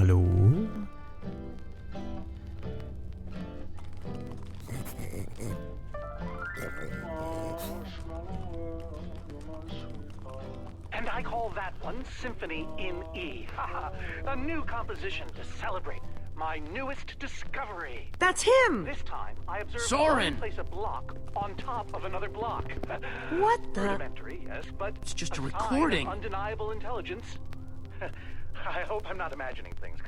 Hallo? And I call that one Symphony in E. A new composition to celebrate my newest discovery. That's him! This time, I observed Soren! place a block on top of another block. What the? Rudimentary, yes, but It's just a sign of recording. Undeniable intelligence. I hope I'm not imagining things.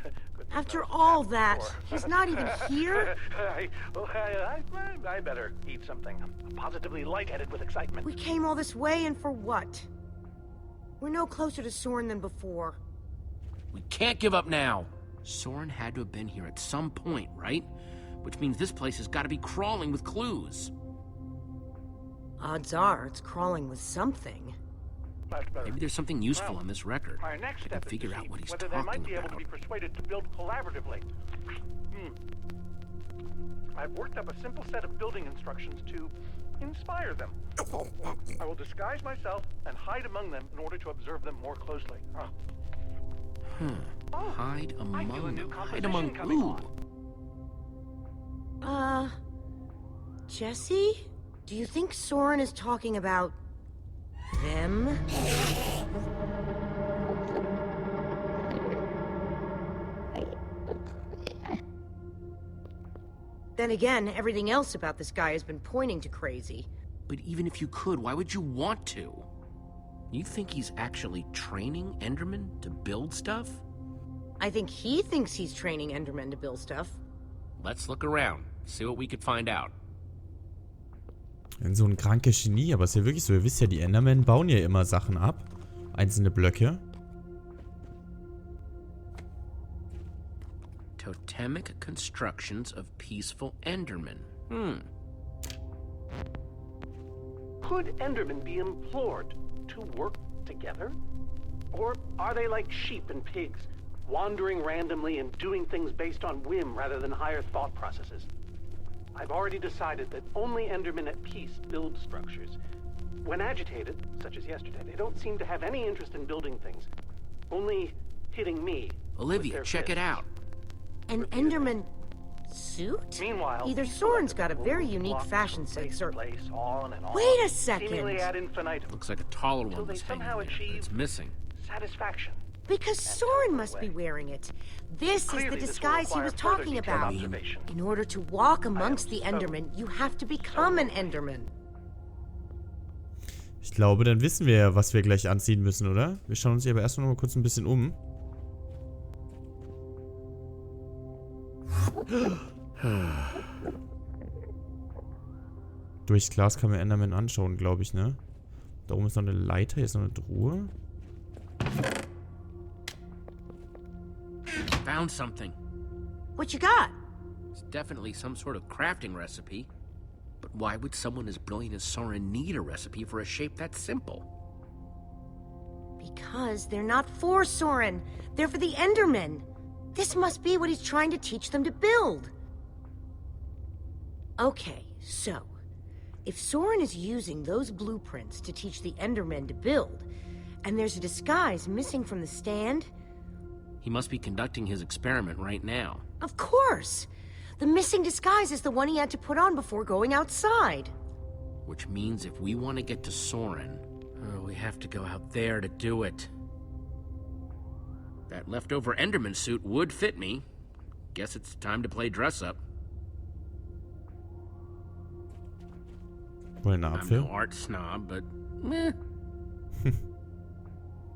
After all that, he's not even here? I better eat something. I'm positively lightheaded with excitement. We came all this way, and for what? We're no closer to Soren than before. We can't give up now. Soren had to have been here at some point, right? Which means this place has got to be crawling with clues. Odds are it's crawling with something. Maybe there's something useful on this record. Our next I step can is figure to out see what he's whether they might talking be able to about. be persuaded to build collaboratively. I've worked up a simple set of building instructions to inspire them. I will disguise myself and hide among them in order to observe them more closely. Hide I feel a among new them. Hide composition among coming who? on. Jesse? Do you think Soren is talking about them? Then again, everything else about this guy has been pointing to crazy. But even if you could, why would you want to? You think he's actually training Endermen to build stuff? I think he thinks he's training Endermen to build stuff. Let's look around, see what we could find out. So ein krankes Genie, aber es ist ja wirklich so, ihr wisst ja, die Endermen bauen ja immer Sachen ab. Einzelne Blöcke. Totemic constructions of peaceful Endermen. Could Endermen be implored to work together? Or are they like sheep and pigs, wandering randomly and doing things based on whim rather than higher thought processes? I've already decided that only Endermen at peace build structures. When agitated, such as yesterday, they don't seem to have any interest in building things, only hitting me. Olivia, check it out. An Enderman suit? Meanwhile, Either Soren's got a very unique fashion sense, or... place on and on, Wait a second! seemingly ad infinitum, Looks like a taller until one they was hanging somehow there, but achieve it's missing. satisfaction. Because Soren must be wearing it. This is Clearly, the this will disguise he require was further talking detailed about. observation. In order to walk amongst the so- Endermen, you have to become an Enderman. Ich glaube, dann wissen wir ja, was wir gleich anziehen müssen, oder? Wir schauen uns hier aber erstmal noch mal kurz ein bisschen um. Durchs Glas kann man Enderman anschauen, glaube ich, ne? Da oben ist noch eine Leiter, hier ist noch eine Truhe. Found something. What you got? It's definitely some sort of crafting recipe. But why would someone as brilliant as Soren need a recipe for a shape that simple? Because they're not for Soren. They're for the Endermen. This must be what he's trying to teach them to build. Okay, so... if Soren is using those blueprints to teach the Endermen to build, and there's a disguise missing from the stand... He must be conducting his experiment right now. Of course! The missing disguise is the one he had to put on before going outside. Which means if we want to get to Soren, we have to go out there to do it. That leftover Enderman suit would fit me. Guess it's time to play dress-up. Wollen einen I'm Apfel? no art snob, but meh.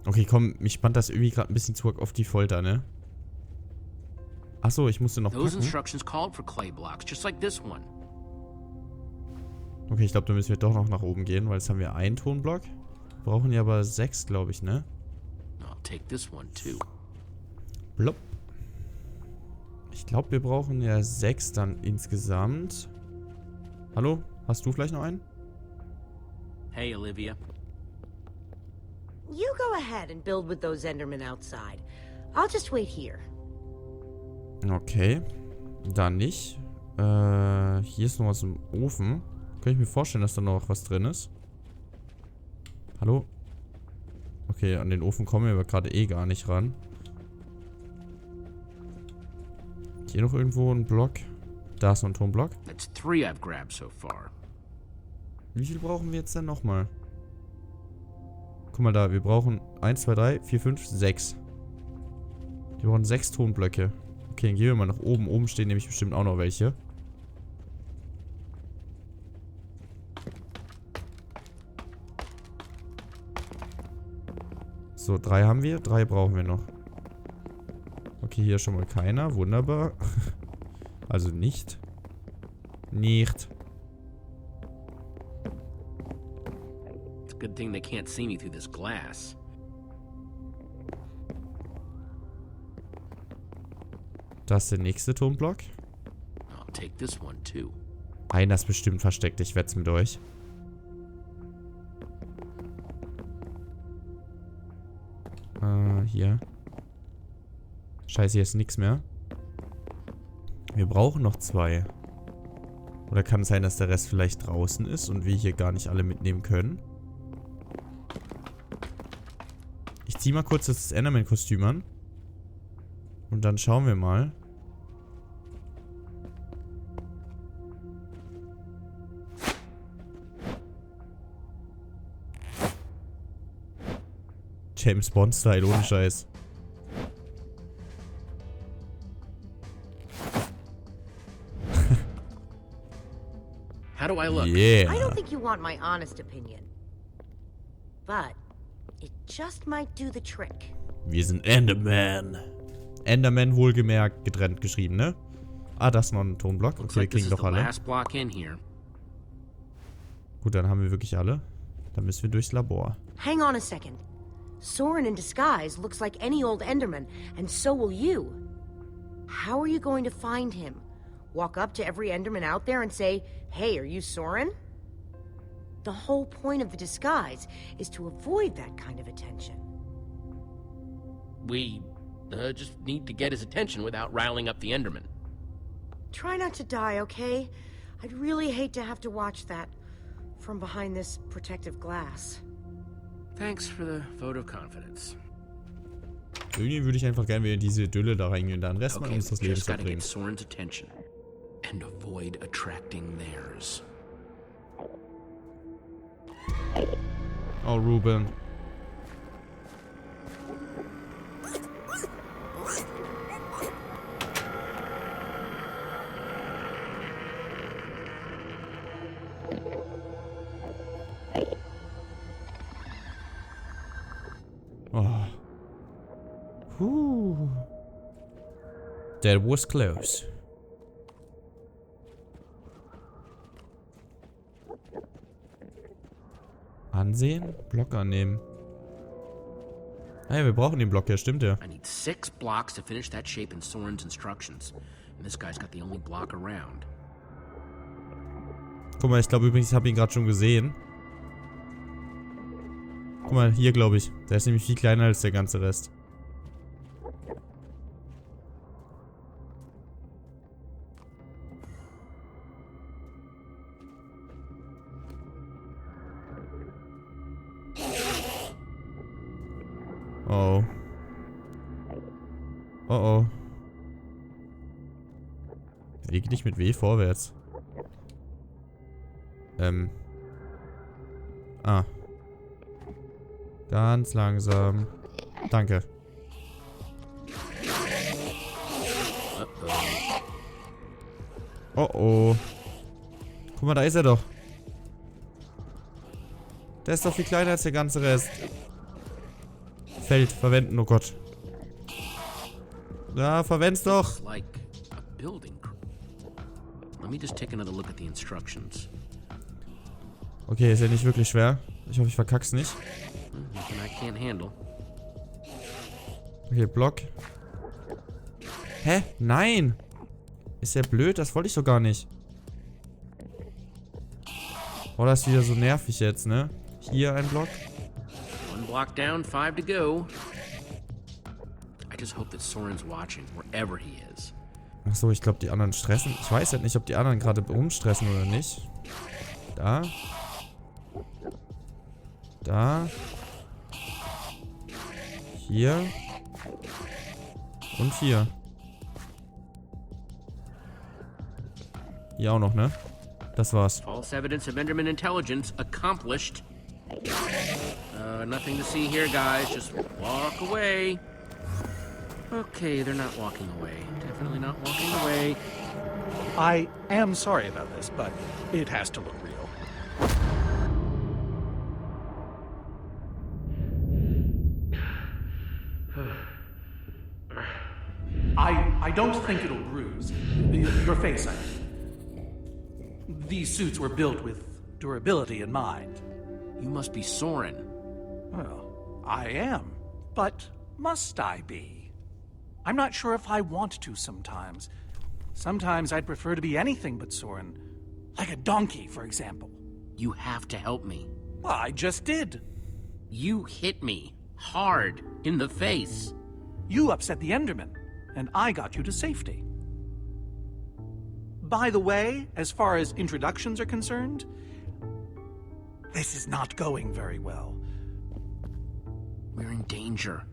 Okay, komm, mich spannt das irgendwie gerade ein bisschen zu auf die Folter, ne? Achso, ich musste noch Those packen. instructions called for clay blocks, just like this one. Okay, ich glaube, da müssen wir doch noch nach oben gehen, weil jetzt haben wir einen Tonblock. Brauchen ja aber 6, glaube ich, ne? I'll take this one too. Blop. Ich glaube, wir brauchen ja 6 dann insgesamt. Hallo? Hast du vielleicht noch einen? Hey, Olivia. You go ahead and build with those Endermen outside. I'll just wait here. Okay. Dann nicht. Hier ist noch was im Ofen. Kann ich mir vorstellen, dass da noch was drin ist. Hallo? Okay, an den Ofen kommen wir aber gerade eh gar nicht ran. Hier noch irgendwo ein Block. Da ist noch ein Tonblock. That's 3 I've grabbed so far. Wie viel brauchen wir jetzt denn nochmal? Guck mal da, wir brauchen 1, 2, 3, 4, 5, 6. Wir brauchen 6 Tonblöcke. Okay, dann gehen wir mal nach oben. Oben stehen nämlich bestimmt auch noch welche. So, 3 haben wir. 3 brauchen wir noch. Okay, hier ist schon mal keiner. Wunderbar. Also nicht. Nicht. It's a good thing they can't see me through this glass. Das ist der nächste Tonblock. I'll take this one too. Einer ist bestimmt versteckt. Ich wette es mit euch. Hier. Scheiße, hier ist nichts mehr. Wir brauchen noch 2. Oder kann es sein, dass der Rest vielleicht draußen ist und wir hier gar nicht alle mitnehmen können? Ich ziehe mal kurz das Enderman-Kostüm an. Und dann schauen wir mal. James Bond-Style, ohne Scheiß. How do I look? Yeah. I don't think you want my honest opinion. But it just might do the trick. Wir sind Enderman. Enderman wohlgemerkt getrennt geschrieben, ne? Ah, das ist noch ein Tonblock. Okay, wir kriegen doch alle. Gut, dann haben wir wirklich alle. Dann müssen wir durchs Labor. Hang on a second. Soren in disguise looks like any old Enderman, and so will you. How are you going to find him? Walk up to every Enderman out there and say, "Hey, are you Soren?" The whole point of the disguise is to avoid that kind of attention. We just need to get his attention without riling up the Enderman. Try not to die, okay? I'd really hate to have to watch that from behind this protective glass. Thanks for the vote of confidence. Irgendwie würde ich einfach gerne wieder in diese Idylle da reingehen und da den Rest Okay, unseres we Lebens just gotta verbringen. get Soren's attention and avoid attracting theirs. Oh, Ruben. Oh. That was close. Ansehen? Block annehmen. Ah ja, wir brauchen den Block, ja, stimmt ja. I need 6 blocks to finish that shape in Soren's instructions. And this guy's got the only block around. Guck mal, ich glaube übrigens, ich habe ihn gerade schon gesehen. Guck mal, hier glaube ich. Der ist nämlich viel kleiner als der ganze Rest. Oh. Oh oh. Weg nicht mit W vorwärts. Ah. Ganz langsam. Danke. Oh oh. Guck mal, da ist er doch. Der ist doch viel kleiner als der ganze Rest. Feld, verwenden, oh Gott. Ja, verwend's doch. Like a building. Let me just take another look at the instructions. Okay, ist ja nicht wirklich schwer. Ich hoffe, ich verkack's nicht. Nothing I can't handle. Okay, Block. Hä? Nein! Ist ja blöd, das wollte ich doch gar nicht. Oh, das ist wieder so nervig jetzt, ne? Hier ein Block. 1 block down, 5 to go. I just hope that Soren's watching, wherever he is. Achso, ich glaube, die anderen stressen. Ich weiß halt nicht, ob die anderen gerade rumstressen oder nicht. Da. Da. Hier. Und hier. Hier auch noch, ne? Das war's. False evidence of Enderman intelligence accomplished. Nothing to see here, guys. Just walk away. Okay, they're not walking away. Definitely not walking away. I am sorry about this, but it has to look real. I don't think it'll bruise. Your face, I mean. These suits were built with durability in mind. You must be Soren. Well, I am. But must I be? I'm not sure if I want to sometimes. Sometimes I'd prefer to be anything but Soren. Like a donkey, for example. You have to help me. Well, I just did. You hit me hard in the face. You upset the Enderman, and I got you to safety. By the way, as far as introductions are concerned, this is not going very well. We're in danger.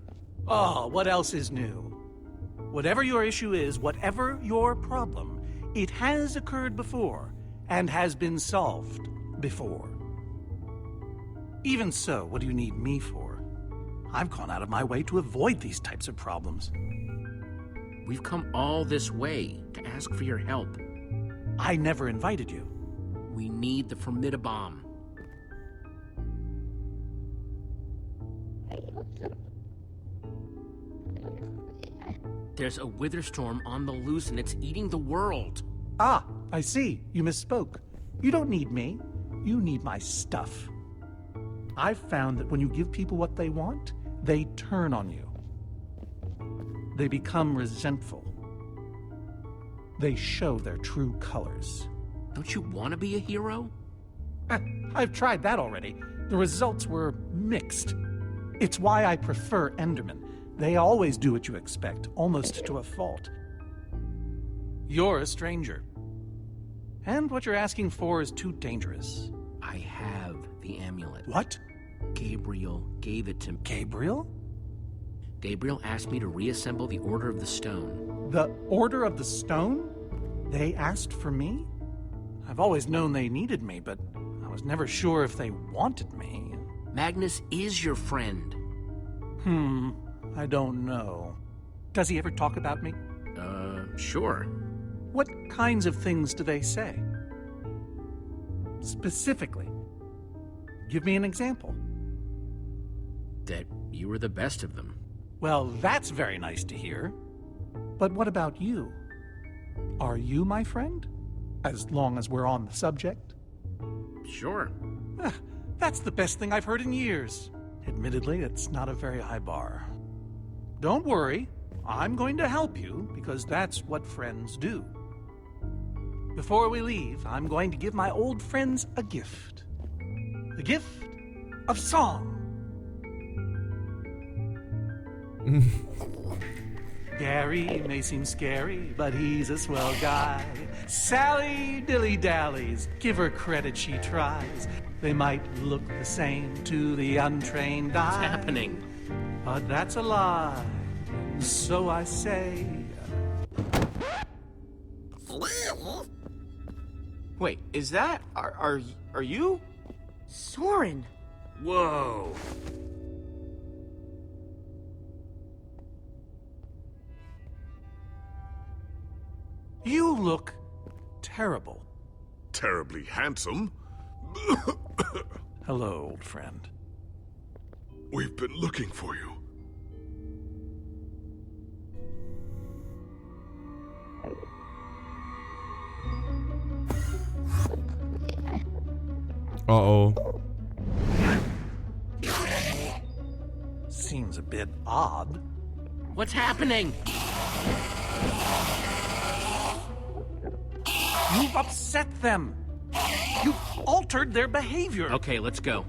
Oh, what else is new? Whatever your issue is, whatever your problem, it has occurred before and has been solved before. Even so, what do you need me for? I've gone out of my way to avoid these types of problems. We've come all this way to ask for your help. I never invited you. We need the Formidabomb. There's a wither storm on the loose and it's eating the world. Ah, I see. You misspoke. You don't need me. You need my stuff. I've found that when you give people what they want, they turn on you. They become resentful. They show their true colors. Don't you want to be a hero? I've tried that already. The results were mixed. It's why I prefer Endermen. They always do what you expect, almost to a fault. You're a stranger. And what you're asking for is too dangerous. I have the amulet. What? Gabriel gave it to me. Gabriel? Gabriel asked me to reassemble the Order of the Stone. The Order of the Stone? They asked for me? I've always known they needed me, but I was never sure if they wanted me. Magnus is your friend. I don't know. Does he ever talk about me? Sure. What kinds of things do they say? Specifically. Give me an example. That you were the best of them. Well, that's very nice to hear. But what about you? Are you my friend? As long as we're on the subject? Sure. That's the best thing I've heard in years. Admittedly, it's not a very high bar. Don't worry, I'm going to help you because that's what friends do. Before we leave, I'm going to give my old friends a gift. The gift of song. Gary may seem scary, but he's a swell guy. Sally dilly-dallies, give her credit, she tries. They might look the same to the untrained eye. What's happening? But that's a lie, so I say. Wait, is that... Are you? Soren! Whoa. You look terrible. Terribly handsome. Hello, old friend. We've been looking for you. Uh-oh. Seems a bit odd. What's happening? You've upset them. You've altered their behavior. Okay, let's go.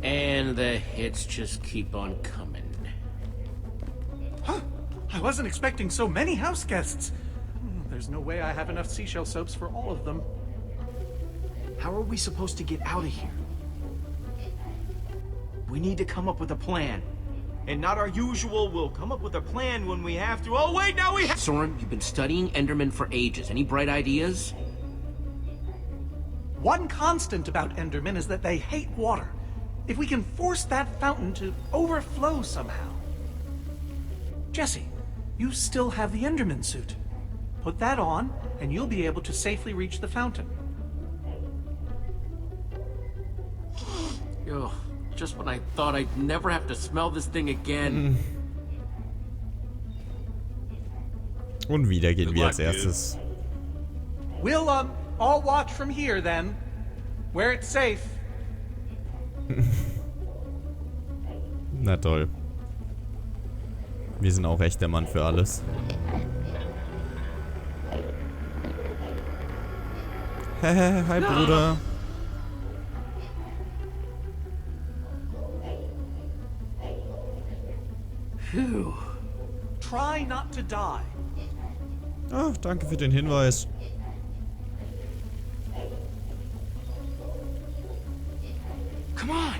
And the hits just keep on coming. Huh? I wasn't expecting so many house guests. There's no way I have enough seashell soaps for all of them. How are we supposed to get out of here? We need to come up with a plan. And not our usual, we'll come up with a plan when we have to. Oh, wait, now we have... Soren, you've been studying Endermen for ages. Any bright ideas? One constant about Endermen is that they hate water. If we can force that fountain to overflow somehow. Jesse, you still have the Enderman suit. Put that on, and you'll be able to safely reach the fountain. Ugh, just when I thought I'd never have to smell this thing again. Und wieder gehen Good wir luck, als erstes. We'll, all watch from here then. Where it's safe. Na toll. Wir sind auch echt der Mann für alles. Hi, Bruder. Phew. Try not to die. Ah, danke für den Hinweis. Come on!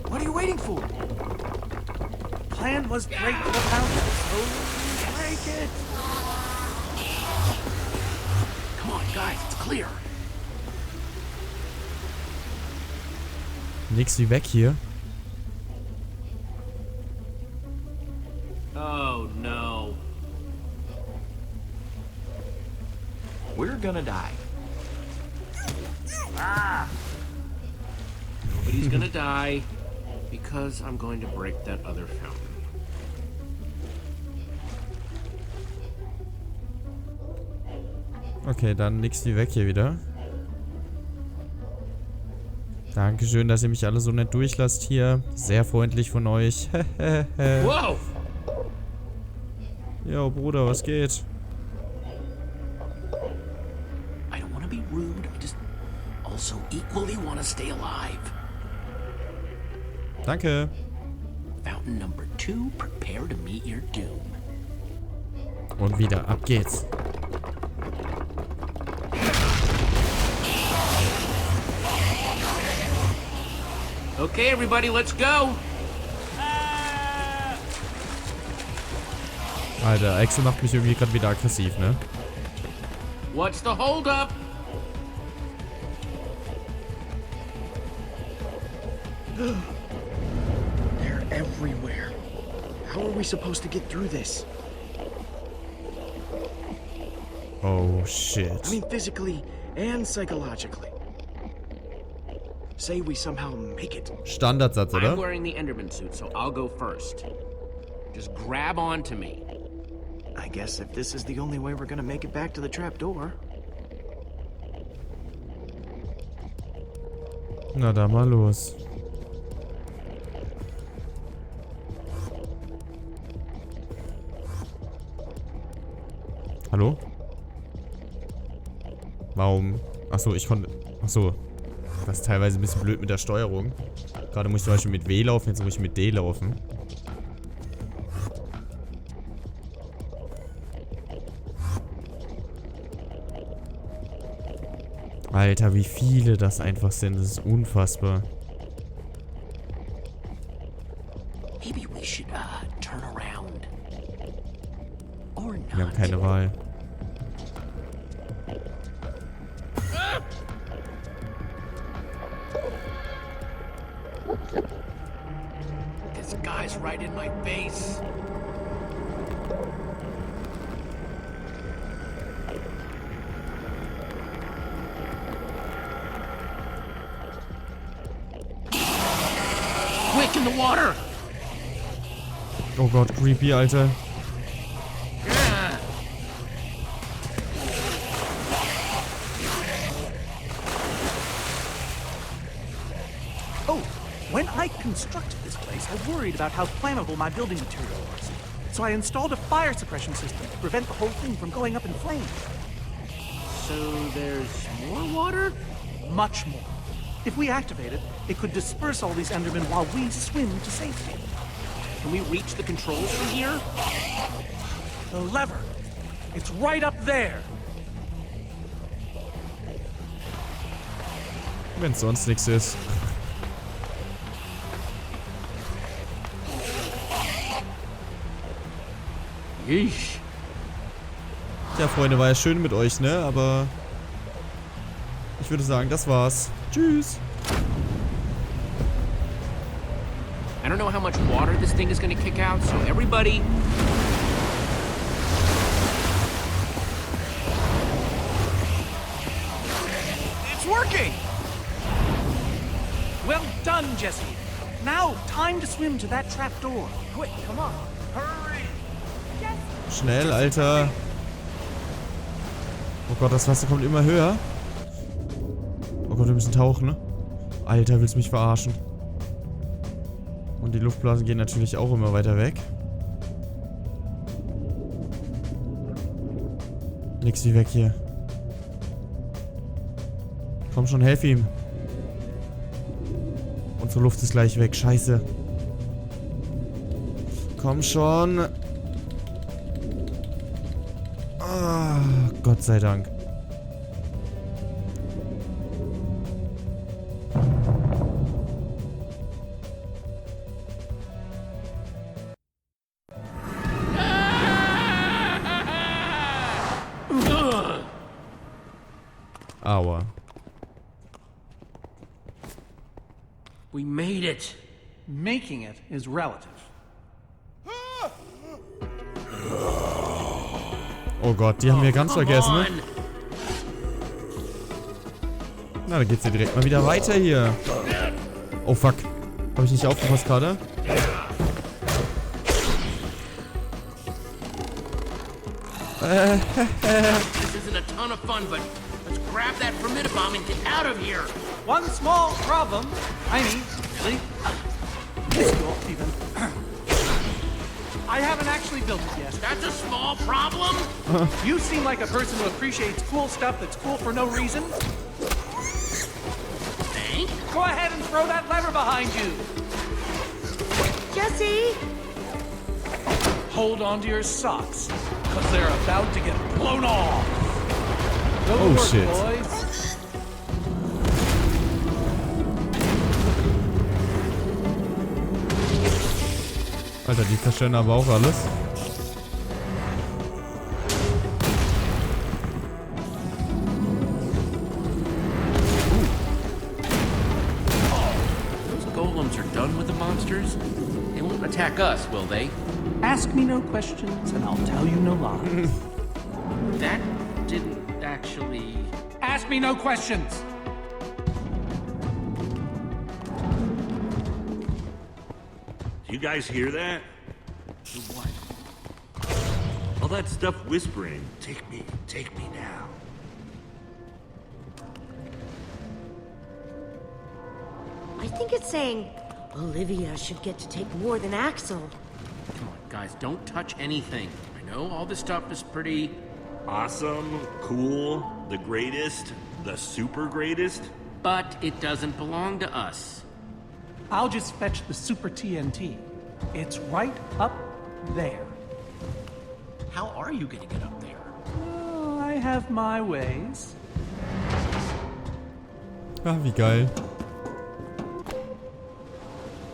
What are you waiting for? Plan was break the fountain, so break it. Come on, guys, it's clear. Nix wie weg hier. Oh, no. We're gonna die. Nobody's gonna die because I'm going to break that other fountain. Okay, dann nix wie weg hier wieder. Dankeschön, dass ihr mich alle so nett durchlasst hier. Sehr freundlich von euch. Whoa! Jo, Bruder, was geht? I don't want to be rude. I just also equally want to stay alive. Danke. Fountain number 2, prepare to meet your doom. Und wieder, ab geht's. Okay, everybody, let's go. Alter, Axel macht mich irgendwie gerade wieder aggressiv, ne? What's the holdup? They're everywhere. How are we supposed to get through this? Oh, shit. I mean, physically and psychologically. Say we somehow make it. Standardsatz, I'm oder? wearing the Enderman suit, so I'll go first. Just grab onto me. I guess if this is the only way we're gonna make it back to the trapdoor. Na, da mal los. Hallo? Warum? Achso, ich konnte... Achso. Das ist teilweise ein bisschen blöd mit der Steuerung. Gerade muss ich zum Beispiel mit W laufen, jetzt muss ich mit D laufen. Alter, wie viele das einfach sind. Das ist unfassbar. Maybe we should turn around. Or not. Wir haben keine Wahl. This guy's right in my face. Quick, in the water! Oh Gott, creepy, Alter. Oh, when I constructed this place, I worried about how flammable my building material was. So I installed a fire suppression system to prevent the whole thing from going up in flames. So there's more water? Much more. If we activate it, it could disperse all these Endermen while we swim to safety. Can we reach the controls from here? The lever. It's right up there. Wenn sonst nichts ist. Yeesh. Tja, Freunde, war ja schön mit euch, ne? Aber ich würde sagen, das war's. Tschüss. I don't know how much water this thing is gonna kick out, so everybody... It's working! Well done, Jesse. Now, time to swim to that trap door. Quick, come on. Hurry! Schnell, Alter. Oh Gott, das Wasser kommt immer höher. Oh Gott, wir müssen tauchen, ne? Alter, willst du mich verarschen? Und die Luftblasen gehen natürlich auch immer weiter weg. Nix wie weg hier. Komm schon, helf ihm. Unsere Luft ist gleich weg. Scheiße. Komm schon. Ah, Gott sei Dank. Aua. We made it. Making it is relative. Oh Gott, die haben wir ganz Come vergessen, ne? on. Na, dann geht's ja direkt mal wieder weiter hier. Oh fuck. Habe ich nicht aufgepasst gerade? This isn't a ton of fun, but let's grab that Formidabomb and get out of here. One small problem. I mean, really? This door, even. I haven't actually built it yet. That's a small problem? You seem like a person who appreciates cool stuff that's cool for no reason. Thanks. Go ahead and throw that lever behind you. Jesse! Hold on to your socks, because they're about to get blown off. Go to Oh, work, shit. boys. Alter, die zerstören aber auch alles. Those golems are done with the monsters. They won't attack us, will they? Ask me no questions, and I'll tell you no lies. That didn't actually... Ask me no questions. You guys hear that? What? All that stuff whispering. Take me now. I think it's saying Olivia should get to take more than Axel. Come on, guys, don't touch anything. I know all this stuff is pretty... Awesome, cool, the greatest, the super greatest. But it doesn't belong to us. I'll just fetch the Super TNT. It's right up there. How are you gonna get up there? Oh, I have my ways. Ah, wie geil.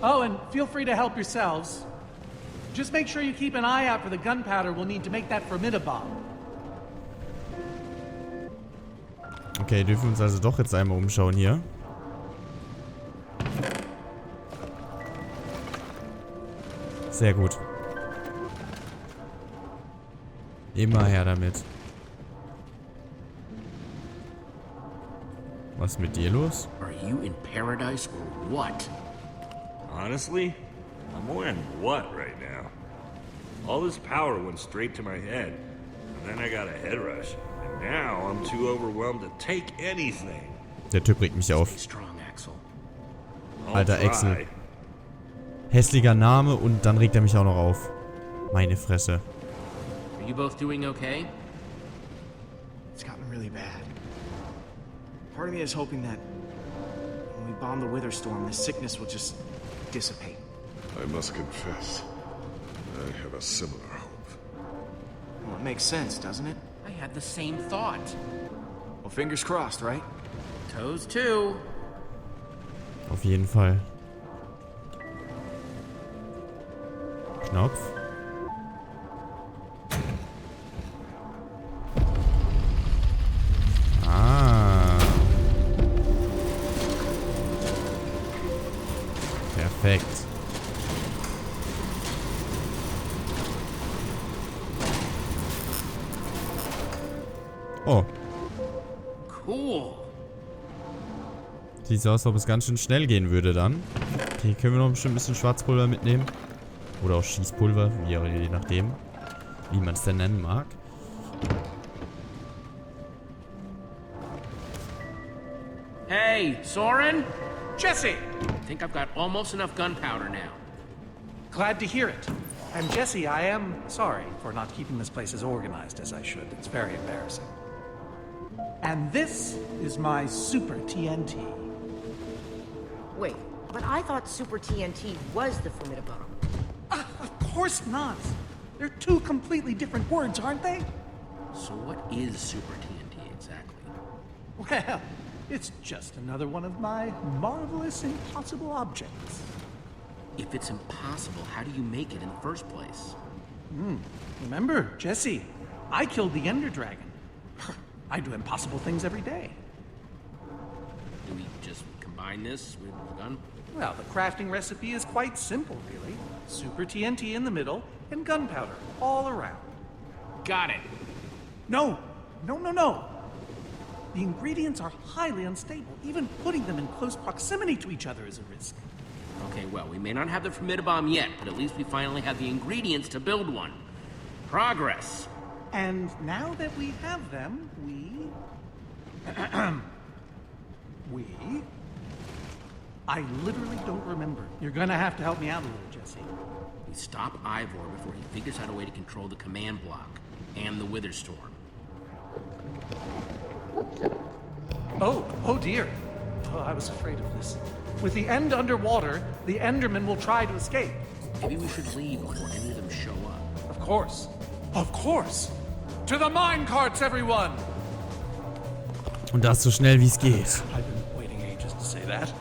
Oh, and feel free to help yourselves. Just make sure you keep an eye out for the gunpowder we'll need to make that Formidabomb. Okay, dürfen wir uns also doch jetzt einmal umschauen hier. Sehr gut. Immer her damit. Was ist mit dir los? Are you in paradise or what? Honestly, I'm wearing what right now? All this power went straight to my head, and then I got a head rush. And now I'm too overwhelmed to take anything. Der Typ regt mich auf. Stay strong, Axel. I'll Alter, try. Axel. Hässlicher Name und dann regt er mich auch noch auf. Meine Fresse. Are you both doing okay? It's gotten really bad. Part of me is hoping that when we bomb the Wither Storm, this sickness will just dissipate. I must confess, I have a similar hope. Well, it makes sense, doesn't it? I had the same thought. Well, fingers crossed, right? Toes too. Auf jeden Fall. Knopf. Oh. Cool. Sieht so aus, als ob es ganz schön schnell gehen würde dann. Okay, können wir noch bestimmt ein bisschen Schwarzpulver mitnehmen. Oder auch Schießpulver, je nachdem. Wie man es denn nennen mag. Hey, Soren? Jesse! I think I've got almost enough gunpowder now. Glad to hear it. And Jesse, I am sorry for not keeping this place as organized as I should. It's very embarrassing. And this is my Super TNT. Wait, but I thought Super TNT was the Formidable. Of course not. They're two completely different words, aren't they? So what is Super TNT exactly? Well, it's just another one of my marvelous impossible objects. If it's impossible, how do you make it in the first place? Remember, Jesse, I killed the Ender Dragon. I do impossible things every day. Do we just combine this with the gun? Well, the crafting recipe is quite simple, really. Super TNT in the middle and gunpowder all around. Got it. No. The ingredients are highly unstable. Even putting them in close proximity to each other is a risk. Okay, well, we may not have the Formidable yet, but at least we finally have the ingredients to build one. Progress. And now that we have them, I literally don't remember. You're gonna have to help me out a little, Jesse. We stop Ivor before he figures out a way to control the command block and the Wither Storm. Oh dear. Oh, I was afraid of this. With the end underwater, the Endermen will try to escape. Maybe we should leave before any of them show up. Of course. To the mine carts, everyone! Und das so schnell wie es geht. I've been waiting ages to say that.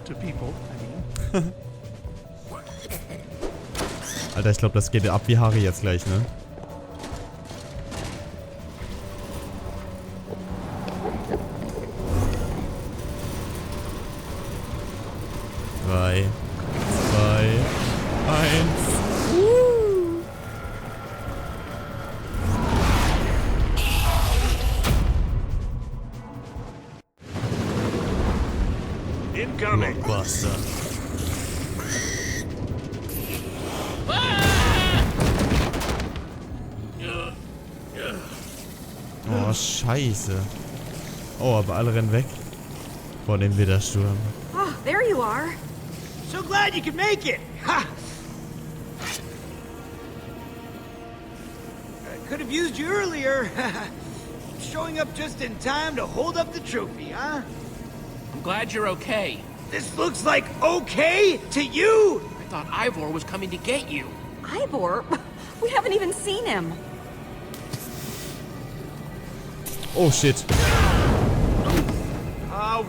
To people, I mean. Alter, ich glaube, das geht ab wie Harry jetzt gleich, ne? Drei, 2, 1. Incoming! Blockbuster. Oh, scheiße. Oh, aber alle rennen weg. Vor dem Widersturm. Oh, there you are. So glad you could make it! Ha! I could have used you earlier. Showing up just in time to hold up the trophy, huh? I'm glad you're okay. This looks like okay to you? I thought Ivor was coming to get you. Ivor? We haven't even seen him. Oh, shit.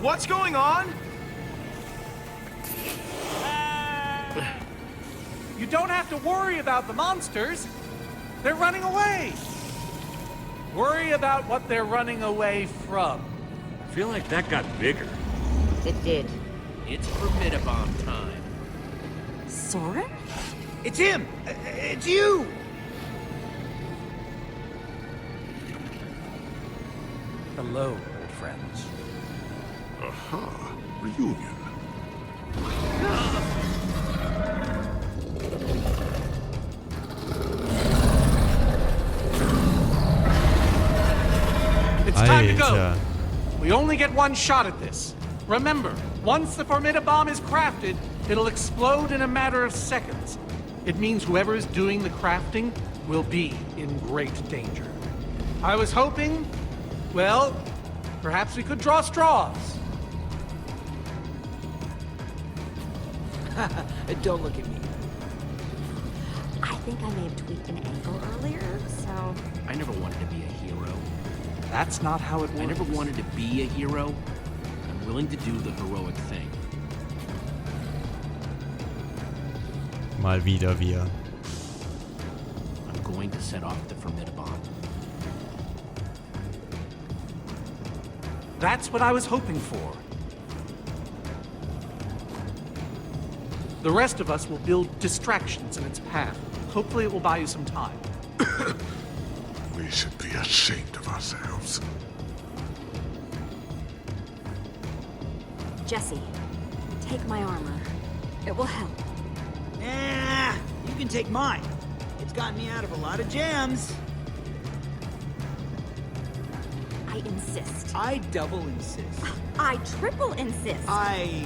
What's going on? You don't have to worry about the monsters. They're running away. Worry about what they're running away from. I feel like that got bigger. It did. It's Formidable time. Soren? It's him! It's you! Hello, old friends. Aha, reunion. It's time to go. Alter. We only get one shot at this. Remember, once the Formidable is crafted, it'll explode in a matter of seconds. It means whoever is doing the crafting will be in great danger. I was hoping, well, perhaps we could draw straws. Don't look at me. I think I may have tweaked an ankle earlier, so... I never wanted to be a hero. That's not how it works. I never wanted to be a hero. I'm willing to do the heroic thing. Mal wieder wir. I'm going to set off the Formidable. That's what I was hoping for. The rest of us will build distractions in its path. Hopefully it will buy you some time. We should be ashamed of ourselves. Jesse, take my armor. It will help. Nah, you can take mine. It's gotten me out of a lot of jams. I insist. I double insist. I triple insist. I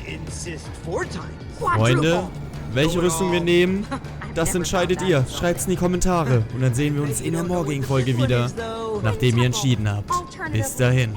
insist 4 times. Freunde, welche Rüstung wir nehmen, das entscheidet ihr. Schreibt's in die Kommentare. Und dann sehen wir uns in der morgigen Folge wieder, nachdem ihr entschieden habt. Bis dahin.